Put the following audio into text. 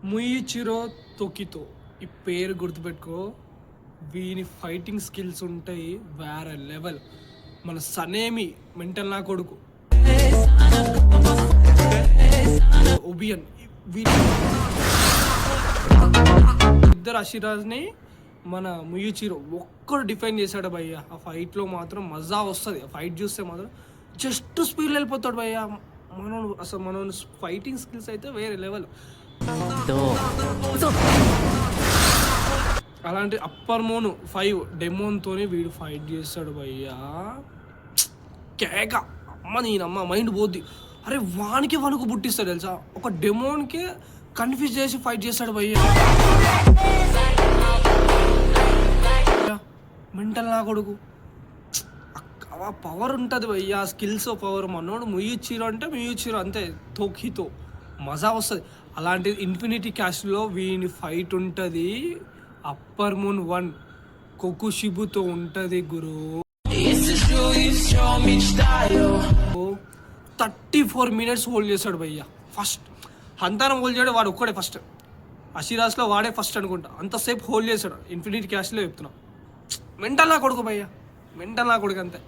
ముయిచిరో తొకితో ఈ పేరు గుర్తుపెట్టుకో. వీని ఫైటింగ్ స్కిల్స్ ఉంటాయి వేరే లెవెల్. మన సనేమి మెంటల్ నా కొడుకు ఒబియన్ ఇద్దరు అషిరాజ్ని మన ముయిచిరో ఒక్కడు డిఫైన్ చేశాడు భయ్య. ఆ ఫైట్లో మాత్రం మజా వస్తుంది. ఆ ఫైట్ చూస్తే మాత్రం జస్ట్ స్పీడ్లో వెళ్ళిపోతాడు భయ్య. మన ఫైటింగ్ స్కిల్స్ అయితే వేరే లెవెల్. అలాంటి అప్పర్ మోన్ 5 డెమోన్తో వీడు ఫైట్ చేస్తాడు భయ్యా. కేక అమ్మ నేనమ్మ మైండ్ పోద్ది. అరే వానికి వణుకు పుట్టిస్తాడు తెలుసా. ఒక డెమోన్కి కన్ఫ్యూజ్ చేసి ఫైట్ చేస్తాడు భయ్యా. మెంటల్ నా కొడుకు పవర్ ఉంటుంది భయ్యా. Skills power. మనోడు ముయిచిరో అంటే ముయిచిరో అంతే. తోకితో మజా వస్తుంది. అలాంటి ఇన్ఫినిటీ క్యాష్లో వీని ఫైట్ ఉంటుంది. అప్పర్ మూన్ 1 కొకుషిబుతో ఉంటుంది గురు. 34 minutes హోల్డ్ చేస్తాడు భయ్య. ఫస్ట్ హంతానం హోల్డ్ చేయడం వాడు ఒక్కడే ఫస్ట్. అషిరాజ్లో వాడే ఫస్ట్ అనుకుంటా. అంతసేపు హోల్డ్ చేస్తాడు ఇన్ఫినిటీ క్యాష్లో చెప్తున్నా. మెంటల్ నా కొడుకు భయ్య. మెంటల్ నా కొడుకు అంతే.